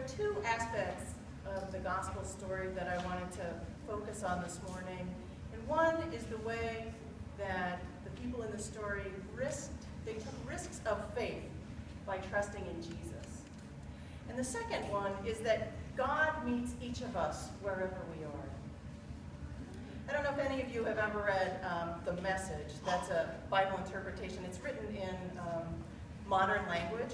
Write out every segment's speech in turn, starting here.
are two aspects of the gospel story that I wanted to focus on this morning. And one is the way that the people in the story took risks of faith by trusting in Jesus. And the second one is that God meets each of us wherever we are. I don't know if any of you have ever read The Message. That's a Bible interpretation. It's written in modern language.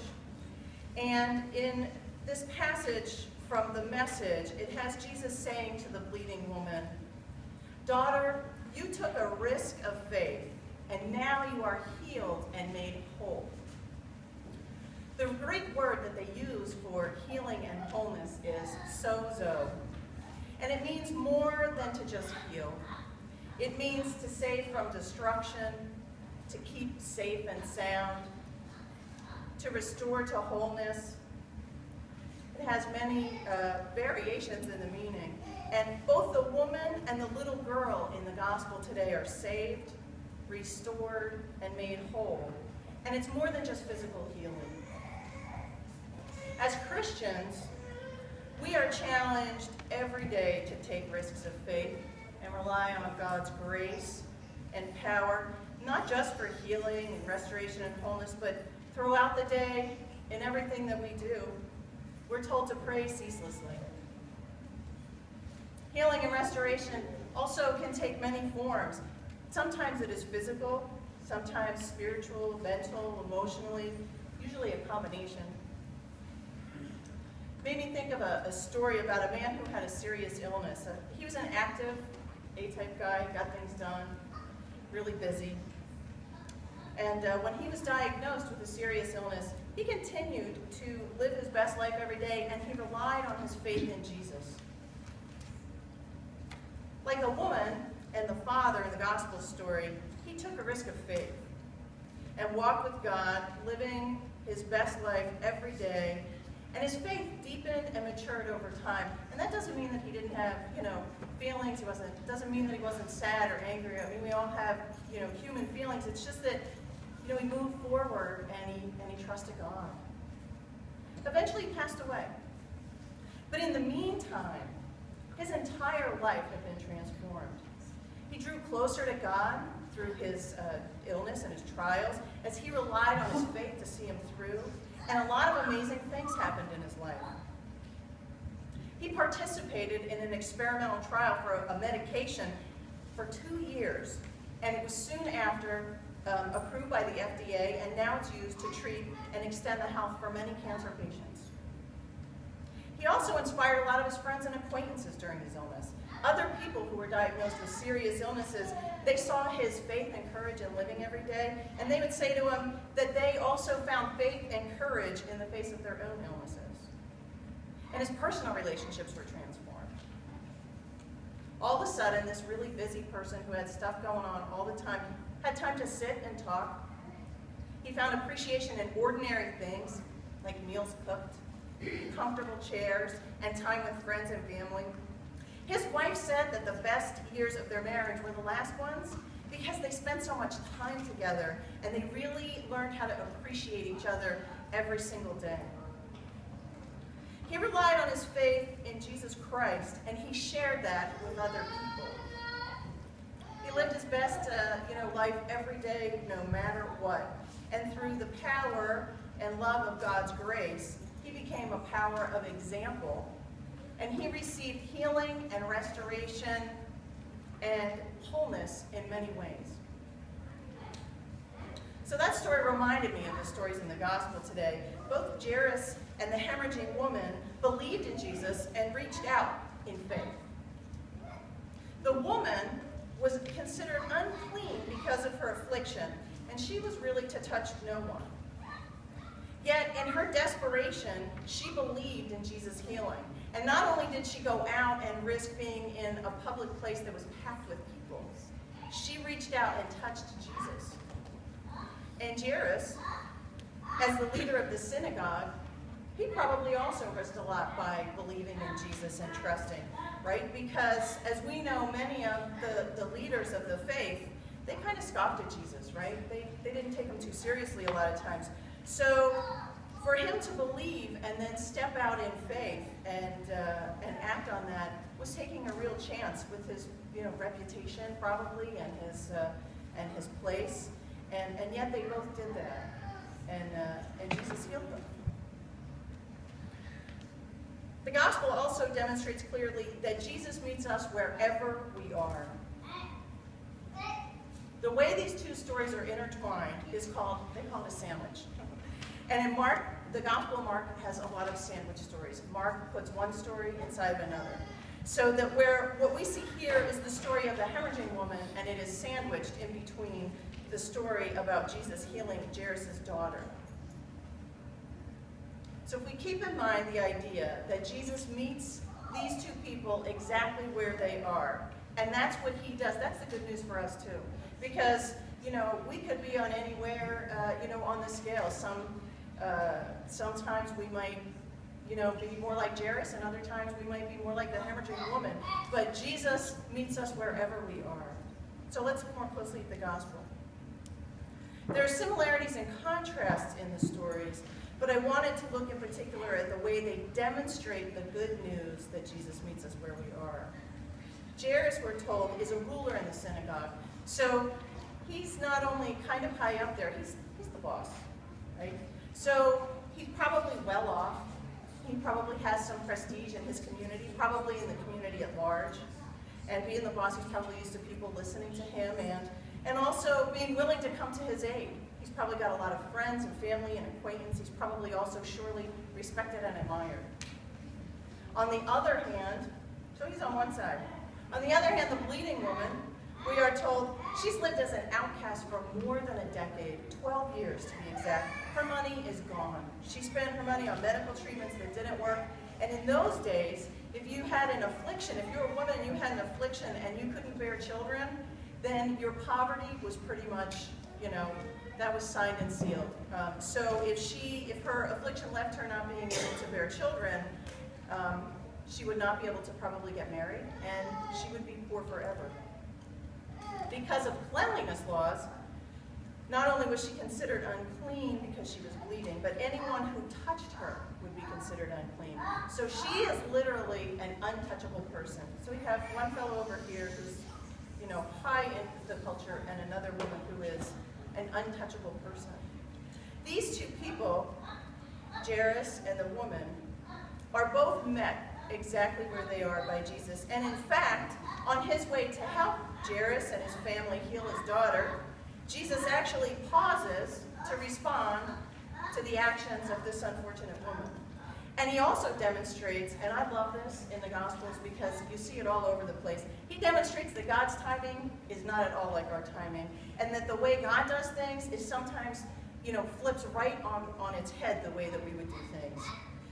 And in this passage from The Message, it has Jesus saying to the bleeding woman, "Daughter, you took a risk of faith, and now you are healed and made whole." The Greek word that they use for healing and wholeness is sozo. And it means more than to just heal. It means to save from destruction, to keep safe and sound, to restore to wholeness. It has many variations in the meaning. And both the woman and the little girl in the gospel today are saved, restored, and made whole. And it's more than just physical healing. As Christians, we are challenged every day to take risks of faith and rely on God's grace and power, not just for healing and restoration and wholeness, but throughout the day, in everything that we do. We're told to pray ceaselessly. Healing and restoration also can take many forms. Sometimes it is physical, sometimes spiritual, mental, emotionally, usually a combination. Made me think of a story about a man who had a serious illness. He was an active, A-type guy, got things done, really busy. And when he was diagnosed with a serious illness, he continued to live his best life every day, and he relied on his faith in Jesus. Like the woman and the father in the gospel story, he took a risk of faith and walked with God, living his best life every day. And his faith deepened and matured over time. And that doesn't mean that he didn't have, feelings. It doesn't mean that he wasn't sad or angry. I mean, we all have, human feelings. It's just that, he moved forward and he trusted God. Eventually he passed away. But in the meantime, his entire life had been transformed. He drew closer to God through his illness and his trials as he relied on his faith to see him through. And a lot of amazing things happened in his life. He participated in an experimental trial for a medication for 2 years, and it was soon after approved by the FDA, and now it's used to treat and extend the health for many cancer patients. He also inspired a lot of his friends and acquaintances during his illness. Other people who were diagnosed with serious illnesses, they saw his faith and courage in living every day, and they would say to him that they also found faith and courage in the face of their own illnesses. And his personal relationships were transformed. All of a sudden, this really busy person who had stuff going on all the time had time to sit and talk. He found appreciation in ordinary things, like meals cooked, comfortable chairs, and time with friends and family. His wife said that the best years of their marriage were the last ones because they spent so much time together and they really learned how to appreciate each other every single day. He relied on his faith in Jesus Christ, and he shared that with other people. He lived his best life every day, no matter what. And through the power and love of God's grace, he became a power of example. And he received healing and restoration and wholeness in many ways. So that story reminded me of the stories in the gospel today. Both Jairus and the hemorrhaging woman believed in Jesus and reached out in faith. The woman was considered unclean because of her affliction, and she was really to touch no one. Yet in her desperation, she believed in Jesus' healing. And not only did she go out and risk being in a public place that was packed with people, she reached out and touched Jesus. And Jairus, as the leader of the synagogue, he probably also risked a lot by believing in Jesus and trusting, right? Because as we know, many of the leaders of the faith, they kind of scoffed at Jesus, right? They didn't take him too seriously a lot of times. So for him to believe and then step out in faith and act on that was taking a real chance with his reputation probably and his place, and yet they both did that, and Jesus healed them. The gospel also demonstrates clearly that Jesus meets us wherever we are. The way these two stories are intertwined is called a sandwich. And in Mark, the Gospel of Mark has a lot of sandwich stories. Mark puts one story inside of another. So that what we see here is the story of the hemorrhaging woman, and it is sandwiched in between the story about Jesus healing Jairus' daughter. So if we keep in mind the idea that Jesus meets these two people exactly where they are, and that's what he does, that's the good news for us too. Because, we could be on anywhere, on the scale. Sometimes we might, be more like Jairus, and other times we might be more like the hemorrhaging woman. But Jesus meets us wherever we are. So let's look more closely at the gospel. There are similarities and contrasts in the stories, but I wanted to look in particular at the way they demonstrate the good news that Jesus meets us where we are. Jairus, we're told, is a ruler in the synagogue. So he's not only kind of high up there, he's the boss, right? So he's probably well off. He probably has some prestige in his community, probably in the community at large. And being the boss, he's probably used to people listening to him and also being willing to come to his aid. He's probably got a lot of friends and family and acquaintance. He's probably also surely respected and admired. On the other hand, so he's on one side. On the other hand, the bleeding woman, we are told she's lived as an outcast for more than a decade, 12 years to be exact. Her money is gone. She spent her money on medical treatments that didn't work. And in those days, if you had an affliction, if you were a woman and you had an affliction and you couldn't bear children, then your poverty was pretty much, that was signed and sealed. So if her affliction left her not being able to bear children, she would not be able to probably get married, and she would be poor forever. Because of cleanliness laws, not only was she considered unclean because she was bleeding, but anyone who touched her would be considered unclean. So she is literally an untouchable person. So we have one fellow over here who's, high in the culture, and another woman who is an untouchable person. These two people, Jairus and the woman, are both met exactly where they are by Jesus. And in fact, on his way to help Jairus and his family heal his daughter, Jesus actually pauses to respond to the actions of this unfortunate woman. And he also demonstrates, and I love this in the Gospels because you see it all over the place, he demonstrates that God's timing is not at all like our timing, and that the way God does things is sometimes, flips right on its head the way that we would do things.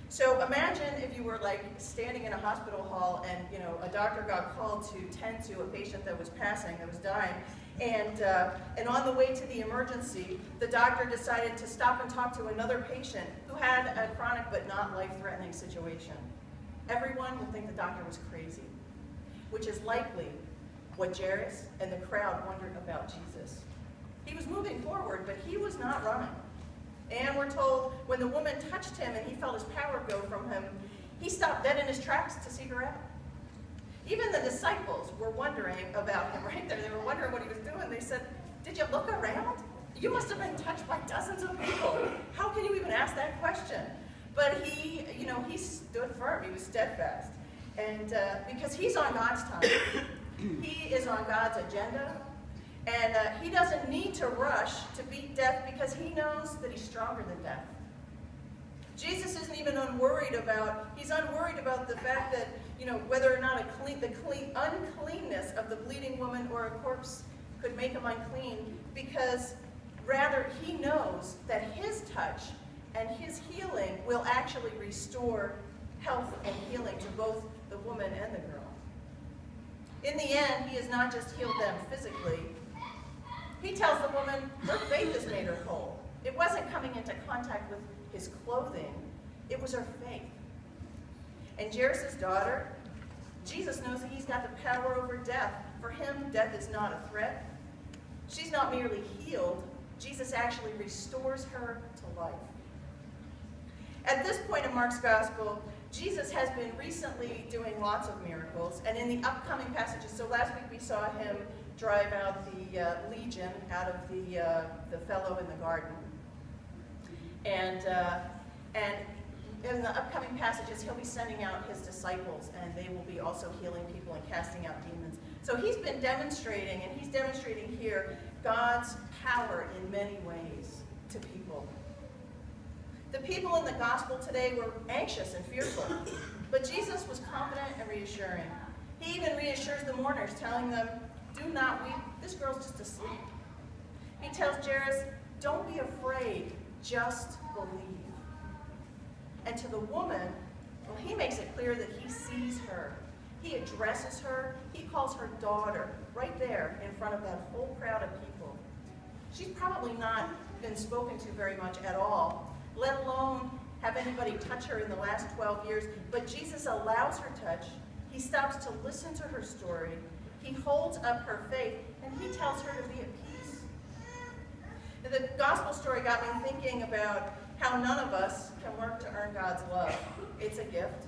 So imagine if you were standing in a hospital hall and a doctor got called to tend to a patient that was passing, that was dying, and on the way to the emergency, the doctor decided to stop and talk to another patient who had a chronic but not life-threatening situation. Everyone would think the doctor was crazy, which is likely what Jairus and the crowd wondered about Jesus. He was moving forward, but he was not running. And we're told when the woman touched him and he felt his power go from him, he stopped dead in his tracks to seek her out. Even the disciples were wondering about him right there. They were wondering what he was doing. They said, "Did you look around? You must have been touched by dozens of people. How can you even ask that question?" But he stood firm. He was steadfast. And because he's on God's time. He is on God's agenda. And he doesn't need to rush to beat death because he knows that he's stronger than death. Jesus isn't even unworried about the fact that, whether or not the uncleanness of the bleeding woman or a corpse could make him unclean, because rather he knows that his touch and his healing will actually restore health and healing to both the woman and the girl. In the end, he has not just healed them physically. He tells the woman her faith has made her whole. It wasn't coming into contact with his clothing, it was her faith. And Jairus' daughter, Jesus knows that he's got the power over death. For him, death is not a threat. She's not merely healed, Jesus actually restores her to life. At this point in Mark's gospel, Jesus has been recently doing lots of miracles, and in the upcoming passages, so last week we saw him drive out the legion out of the fellow in the garden. And in the upcoming passages, he'll be sending out his disciples, and they will be also healing people and casting out demons. So he's been demonstrating, and he's demonstrating here, God's power in many ways to people. The people in the gospel today were anxious and fearful, but Jesus was confident and reassuring. He even reassures the mourners, telling them, do not weep, this girl's just asleep. He tells Jairus, don't be afraid, just believe. And to the woman, well, he makes it clear that he sees her. He addresses her. He calls her daughter right there in front of that whole crowd of people. She's probably not been spoken to very much at all, let alone have anybody touch her in the last 12 years. But Jesus allows her touch. He stops to listen to her story. He holds up her faith, and he tells her to be at peace. The gospel story got me thinking about how none of us can work to earn God's love. It's a gift.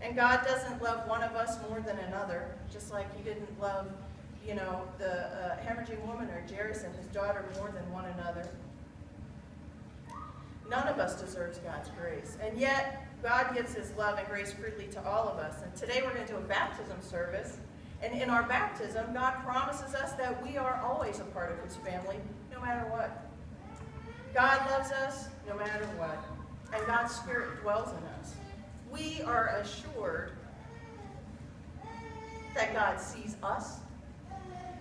And God doesn't love one of us more than another, just like he didn't love, the hemorrhaging woman or Jairus and his daughter more than one another. None of us deserves God's grace. And yet, God gives his love and grace freely to all of us. And today we're going to do a baptism service. And in our baptism, God promises us that we are always a part of his family, no matter what. God loves us no matter what, and God's Spirit dwells in us. We are assured that God sees us,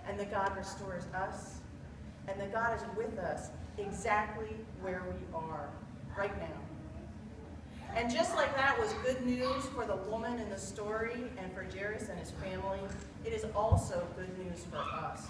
and that God restores us, and that God is with us exactly where we are right now. And just like that was good news for the woman in the story and for Jairus and his family, it is also good news for us.